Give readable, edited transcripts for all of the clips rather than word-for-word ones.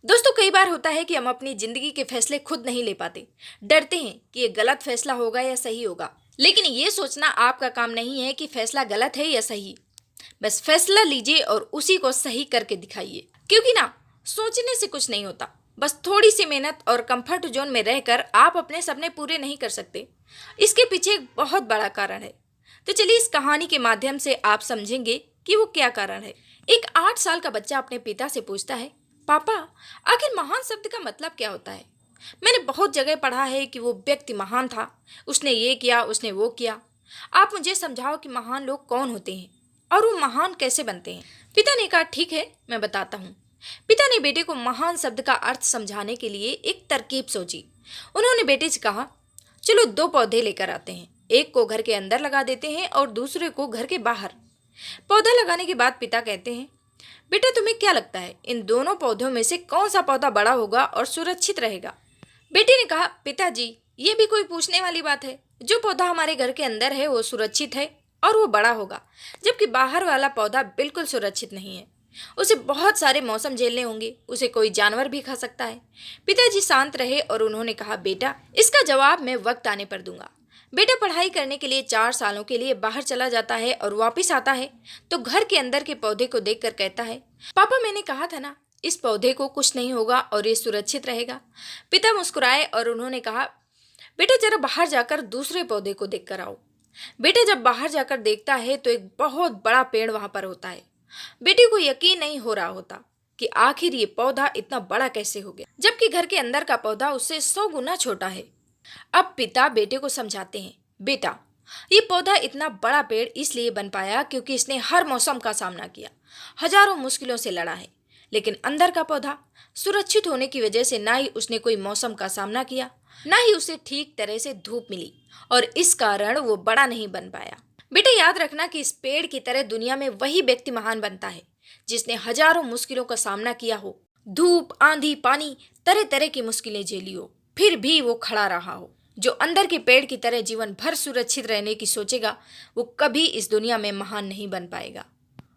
दोस्तों, कई बार होता है कि हम अपनी जिंदगी के फैसले खुद नहीं ले पाते। डरते हैं कि ये गलत फैसला होगा या सही होगा। लेकिन ये सोचना आपका काम नहीं है कि फैसला गलत है या सही। बस फैसला लीजिए और उसी को सही करके दिखाइए। क्योंकि ना, सोचने से कुछ नहीं होता। बस थोड़ी सी मेहनत और कंफर्ट जोन में रहकर आप अपने सपने पूरे नहीं कर सकते। इसके पीछे एक बहुत बड़ा कारण है। तो चलिए, इस कहानी के माध्यम से आप समझेंगे कि वो क्या कारण है। एक 8 साल का बच्चा अपने पिता से पूछता है, पापा, आखिर महान शब्द का मतलब क्या होता है? मैंने बहुत जगह पढ़ा है कि वो व्यक्ति महान था, उसने ये किया, उसने वो किया। आप मुझे समझाओ कि महान लोग कौन होते हैं और वो महान कैसे बनते हैं। पिता ने कहा, ठीक है, मैं बताता हूँ। पिता ने बेटे को महान शब्द का अर्थ समझाने के लिए एक तरकीब सोची। उन्होंने बेटे से कहा, चलो 2 पौधे लेकर आते हैं। एक को घर के अंदर लगा देते हैं और दूसरे को घर के बाहर। पौधा लगाने के बाद पिता कहते हैं, बेटा, तुम्हें क्या लगता है इन दोनों पौधों में से कौन सा पौधा बड़ा होगा और सुरक्षित रहेगा? बेटे ने कहा, पिताजी, ये भी कोई पूछने वाली बात है। जो पौधा हमारे घर के अंदर है वो सुरक्षित है और वो बड़ा होगा, जबकि बाहर वाला पौधा बिल्कुल सुरक्षित नहीं है। उसे बहुत सारे मौसम झेलने होंगे, उसे कोई जानवर भी खा सकता है। पिताजी शांत रहे और उन्होंने कहा, बेटा, इसका जवाब मैं वक्त आने पर दूंगा। बेटा पढ़ाई करने के लिए 4 सालों के लिए बाहर चला जाता है और वापस आता है तो घर के अंदर के पौधे को देखकर कहता है, पापा, मैंने कहा था ना, इस पौधे को कुछ नहीं होगा और ये सुरक्षित रहेगा। पिता मुस्कुराए और उन्होंने कहा, बेटा, जरा बाहर जाकर दूसरे पौधे को देख कर आओ। बेटा जब बाहर जाकर देखता है तो एक बहुत बड़ा पेड़ वहां पर होता है। बेटे को यकीन नहीं हो रहा होता कि आखिर ये पौधा इतना बड़ा कैसे हो गया, जबकि घर के अंदर का पौधा उससे 100 गुना छोटा है। अब पिता बेटे को समझाते हैं, बेटा, ये पौधा इतना बड़ा पेड़ इसलिए बन पाया क्योंकि इसने हर मौसम का सामना किया, हजारों मुश्किलों से लड़ा है। लेकिन अंदर का पौधा सुरक्षित होने की वजह से ना ही उसने कोई मौसम का सामना किया, ना ही उसे ठीक तरह से धूप मिली, और इस कारण वो बड़ा नहीं बन पाया। बेटा, याद रखना कि इस पेड़ की तरह दुनिया में वही व्यक्ति महान बनता है जिसने हजारों मुश्किलों का सामना किया हो, धूप, आंधी, पानी, तरह तरह की मुश्किलें झेली हो, फिर भी वो खड़ा रहा हो। जो अंदर के पेड़ की तरह जीवन भर सुरक्षित रहने की सोचेगा, वो कभी इस दुनिया में महान नहीं बन पाएगा।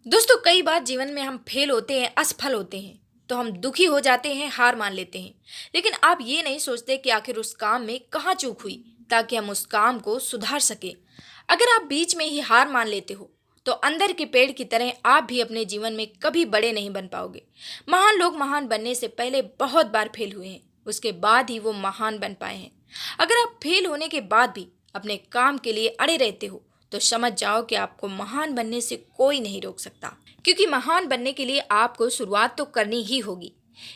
दोस्तों, कई बार जीवन में हम फेल होते हैं, असफल होते हैं, तो हम दुखी हो जाते हैं, हार मान लेते हैं। लेकिन आप ये नहीं सोचते कि आखिर उस काम में कहाँ चूक हुई ताकि हम उस काम को सुधार सके। अगर आप बीच में ही हार मान लेते हो तो अंदर के पेड़ की तरह आप भी अपने जीवन में कभी बड़े नहीं बन पाओगे। महान लोग महान बनने से पहले बहुत बार फेल हुए हैं, उसके बाद ही वो महान बन पाए हैं। अगर आप फेल होने के बाद भी अपने काम के लिए अड़े रहते हो तो समझ जाओ कि आपको महान बनने से कोई नहीं रोक सकता, क्योंकि महान बनने के लिए आपको शुरुआत तो करनी ही होगी।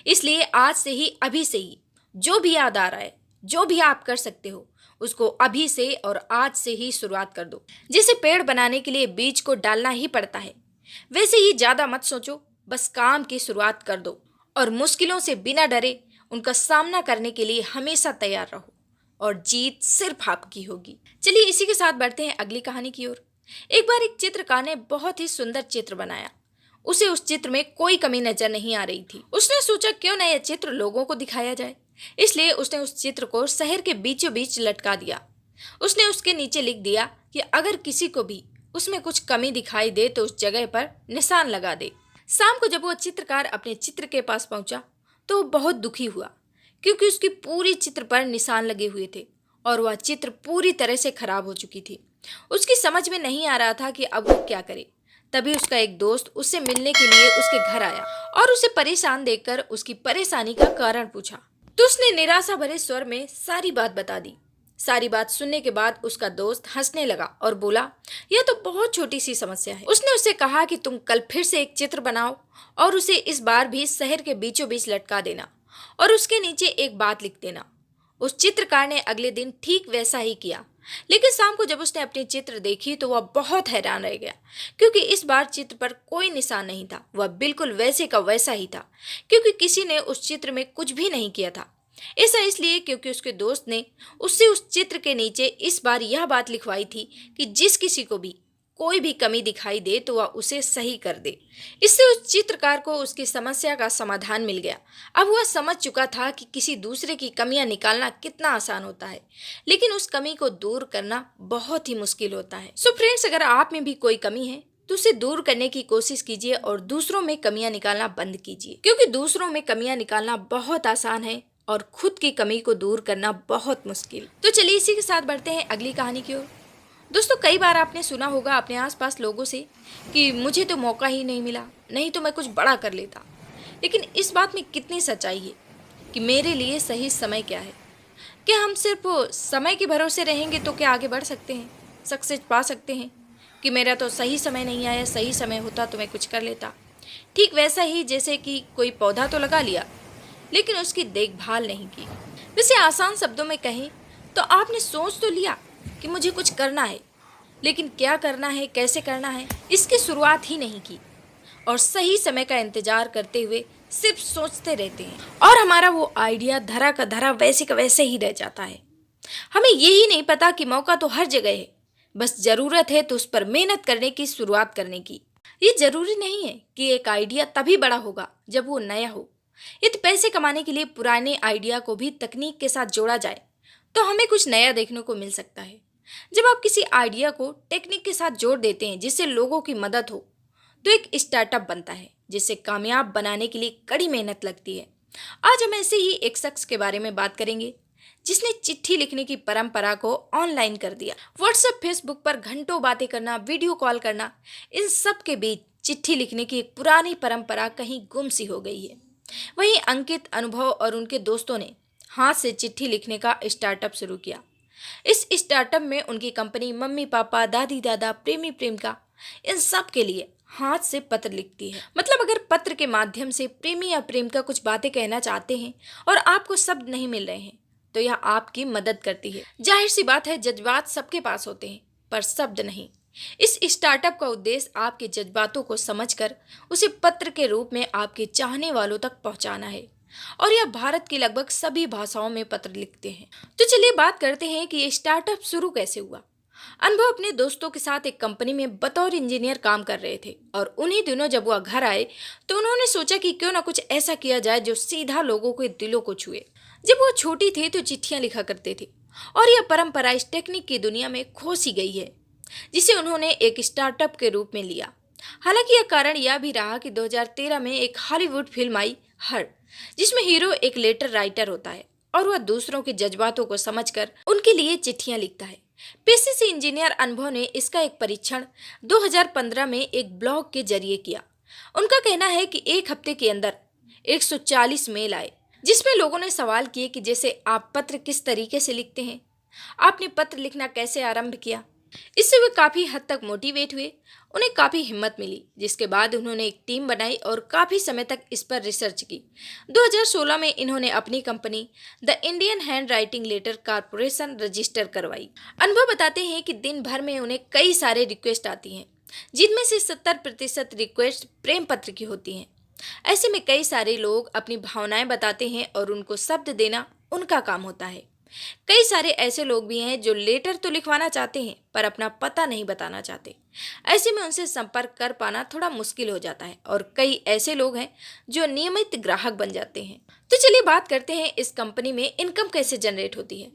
इसलिए आज से ही, अभी से ही, जो भी याद आ रहा है, जो भी आप कर सकते हो, उसको अभी से और आज से ही शुरुआत कर दो। जिसे पेड़ बनाने के लिए बीज को डालना ही पड़ता है, वैसे ही ज्यादा मत सोचो, बस काम की शुरुआत कर दो और मुश्किलों से बिना डरे उनका सामना करने के लिए हमेशा तैयार रहो और जीत सिर्फ आपकी होगी। चलिए, इसी के साथ बढ़ते हैं अगली कहानी की ओर। एक बार एक चित्रकार ने बहुत ही सुंदर चित्र बनाया। उसे उस चित्र में कोई कमी नजर नहीं आ रही थी। उसने सोचा, क्यों ना यह चित्र लोगों को दिखाया जाए। इसलिए उसने उस चित्र को शहर के बीचों बीच लटका दिया। उसने उसके नीचे लिख दिया कि अगर किसी को भी उसमें कुछ कमी दिखाई दे तो उस जगह पर निशान लगा दे। शाम को जब वो चित्रकार अपने चित्र के पास पहुंचा तो वो बहुत दुखी हुआ, क्योंकि उसकी पूरी चित्र पर निशान लगे हुए थे और वह चित्र पूरी तरह से खराब हो चुकी थी। उसकी समझ में नहीं आ रहा था कि अब वो क्या करे। तभी उसका एक दोस्त उससे मिलने के लिए उसके घर आया और उसे परेशान देखकर उसकी परेशानी का कारण पूछा। तो उसने निराशा भरे स्वर में सारी बात बता दी। सारी बात सुनने के बाद उसका दोस्त हंसने लगा और बोला, यह तो बहुत छोटी सी समस्या है। उसने उससे कहा कि तुम कल फिर से एक चित्र बनाओ और उसे इस बार भी शहर के बीचों बीच लटका देना और उसके नीचे एक बात लिख देना। उस चित्रकार ने अगले दिन ठीक वैसा ही किया। लेकिन शाम को जब उसने अपनी चित्र देखी तो वह बहुत हैरान रह गया, क्योंकि इस बार चित्र पर कोई निशान नहीं था। वह बिल्कुल वैसे का वैसा ही था, क्योंकि किसी ने उस चित्र में कुछ भी नहीं किया था। ऐसा इसलिए क्योंकि उसके दोस्त ने उससे उस चित्र के नीचे इस बार यह बात लिखवाई थी कि जिस किसी को भी कोई भी कमी दिखाई दे तो वह उसे सही कर दे। इससे उस चित्रकार को उसकी समस्या का समाधान मिल गया। अब वह समझ चुका था कि किसी दूसरे की कमियां निकालना कितना आसान होता है, लेकिन उस कमी को दूर करना बहुत ही मुश्किल होता है। सो फ्रेंड्स, अगर आप में भी कोई कमी है तो उसे दूर करने की कोशिश कीजिए और दूसरों में कमियां निकालना बंद कीजिए, क्योंकि दूसरों में कमियां निकालना बहुत आसान है और खुद की कमी को दूर करना बहुत मुश्किल। तो चलिए इसी के साथ बढ़ते हैं अगली कहानी की ओर। दोस्तों, कई बार आपने सुना होगा अपने आसपास लोगों से कि मुझे तो मौका ही नहीं मिला, नहीं तो मैं कुछ बड़ा कर लेता। लेकिन इस बात में कितनी सच्चाई है कि मेरे लिए सही समय क्या है? क्या हम सिर्फ समय के भरोसे रहेंगे तो क्या आगे बढ़ सकते हैं, सक्सेस पा सकते हैं? कि मेरा तो सही समय नहीं आया, सही समय होता तो मैं कुछ कर लेता। ठीक वैसा ही जैसे कि कोई पौधा तो लगा लिया लेकिन उसकी देखभाल नहीं की। वैसे आसान शब्दों में कहें तो आपने सोच तो लिया कि मुझे कुछ करना है, लेकिन क्या करना है, कैसे करना है, इसकी शुरुआत ही नहीं की और सही समय का इंतजार करते हुए सिर्फ सोचते रहते हैं और हमारा वो आइडिया धरा का धरा वैसे का वैसे ही रह जाता है। हमें यही नहीं पता कि मौका तो हर जगह है, बस जरूरत है तो उस पर मेहनत करने की, शुरुआत करने की। ये जरूरी नहीं है कि एक आइडिया तभी बड़ा होगा जब वो नया हो। यदि पैसे कमाने के लिए पुराने आइडिया को भी तकनीक के साथ जोड़ा जाए तो हमें कुछ नया देखने को मिल सकता है। जब आप किसी आइडिया को टेक्निक के साथ जोड़ देते हैं जिससे लोगों की मदद हो तो एक स्टार्टअप बनता है जिसे कामयाब बनाने के लिए कड़ी मेहनत लगती है। आज हम ऐसे ही एक शख्स के बारे में बात करेंगे जिसने चिट्ठी लिखने की परंपरा को ऑनलाइन कर दिया। व्हाट्सएप, फेसबुक पर घंटों बातें करना, वीडियो कॉल करना, इन सब के बीच चिट्ठी लिखने की एक पुरानी परंपरा कहीं गुम सी हो गई है। वहीं अंकित, अनुभव और उनके दोस्तों ने हाथ से चिट्ठी लिखने का स्टार्टअप शुरू किया। इस स्टार्टअप में उनकी कंपनी मम्मी पापा, दादी दादा, प्रेमी प्रेमिका, इन सब के लिए हाथ से पत्र लिखती है। मतलब अगर पत्र के माध्यम से प्रेमी या प्रेमिका कुछ बातें कहना चाहते हैं और आपको शब्द नहीं मिल रहे हैं तो यह आपकी मदद करती है। जाहिर सी बात है, जज्बात सबके पास होते हैं पर शब्द नहीं। इस स्टार्टअप का उद्देश्य आपके जज्बातों को समझकर उसे पत्र के रूप में आपके चाहने वालों तक पहुंचाना है और यह भारत की लगभग सभी भाषाओं में पत्र लिखते हैं। तो चलिए बात करते हैं कि ये स्टार्टअप शुरू कैसे हुआ। अनुभव अपने दोस्तों के साथ एक कंपनी में बतौर इंजीनियर काम कर रहे थे और उन्हीं दिनों जब वह घर आए तो उन्होंने सोचा कि क्यों ना कुछ ऐसा किया जाए जो सीधा लोगों के दिलों को छुए। जब वो छोटी थे तो चिट्ठियां लिखा करते थे और यह परंपरा इस टेक्निक की दुनिया में खो सी गई है जिसे उन्होंने एक स्टार्टअप के रूप में लिया। हालांकि यह कारण यह भी रहा कि 2013 में एक हॉलीवुड फिल्म आई हर, जिसमें हीरो एक लेटर राइटर होता है और वह दूसरों के जज्बातों को समझकर उनके लिए चिट्ठियां लिखता है। पेशे से इंजीनियर अनुभव ने इसका एक परीक्षण 2015 में एक ब्लॉग के जरिए किया। उनका कहना है कि एक हफ्ते के अंदर 140 मेल आए जिसमें लोगों ने सवाल किए कि जैसे आप पत्र किस तरीके से लिखते हैं, आपने पत्र लिखना कैसे आरंभ किया। इससे वे काफ़ी हद तक मोटिवेट हुए, उन्हें काफ़ी हिम्मत मिली, जिसके बाद उन्होंने एक टीम बनाई और काफ़ी समय तक इस पर रिसर्च की। 2016 में इन्होंने अपनी company the Indian handwriting letter corporation register करवाई। अनुभव बताते हैं कि दिन भर में उन्हें कई सारे रिक्वेस्ट आती हैं, जिनमें से 70% रिक्वेस्ट प्रेम पत्र की होती हैं। ऐसे में कई सारे लोग अपनी भावनाएं बताते हैं और उनको शब्द देना उनका काम होता है। कई सारे ऐसे लोग भी हैं जो लेटर तो लिखवाना चाहते हैं पर अपना पता नहीं बताना चाहते। ऐसे में उनसे संपर्क कर पाना थोड़ा मुश्किल हो जाता है और कई ऐसे लोग हैं जो नियमित ग्राहक बन जाते हैं। तो चलिए बात करते हैं इस कंपनी में इनकम कैसे जनरेट होती है।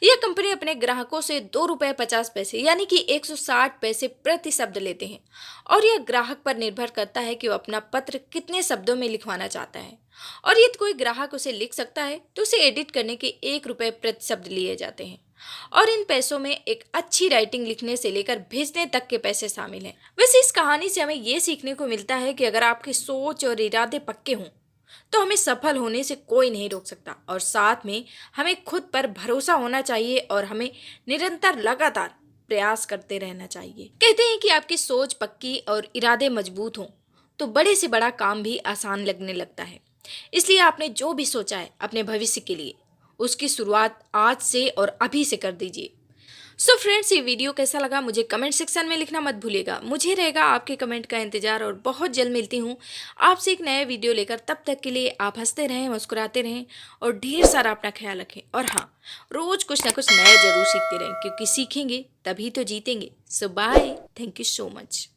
यह कंपनी अपने ग्राहकों से ₹2.50 यानी कि 160 पैसे प्रति शब्द लेते हैं और यह ग्राहक पर निर्भर करता है कि वो अपना पत्र कितने शब्दों में लिखवाना चाहता है। और यदि कोई ग्राहक उसे लिख सकता है तो उसे एडिट करने के ₹1 प्रति शब्द लिए जाते हैं और इन पैसों में एक अच्छी राइटिंग लिखने से लेकर भेजने तक के पैसे शामिल हैं। वैसे इस कहानी से हमें ये सीखने को मिलता है कि अगर आपकी सोच और इरादे पक्के हों तो हमें सफल होने से कोई नहीं रोक सकता और साथ में हमें खुद पर भरोसा होना चाहिए और हमें निरंतर लगातार प्रयास करते रहना चाहिए। कहते हैं कि आपकी सोच पक्की और इरादे मजबूत हों तो बड़े से बड़ा काम भी आसान लगने लगता है। इसलिए आपने जो भी सोचा है अपने भविष्य के लिए, उसकी शुरुआत आज से और अभी से कर दीजिए। सो फ्रेंड्स, ये वीडियो कैसा लगा मुझे कमेंट सेक्शन में लिखना मत भूलिएगा। मुझे रहेगा आपके कमेंट का इंतजार और बहुत जल्द मिलती हूँ आपसे एक नया वीडियो लेकर। तब तक के लिए आप हंसते रहें, मुस्कुराते रहें और ढेर सारा अपना ख्याल रखें। और हाँ, रोज कुछ ना कुछ नया जरूर सीखते रहें क्योंकि सीखेंगे तभी तो जीतेंगे। So bye, thank you so much.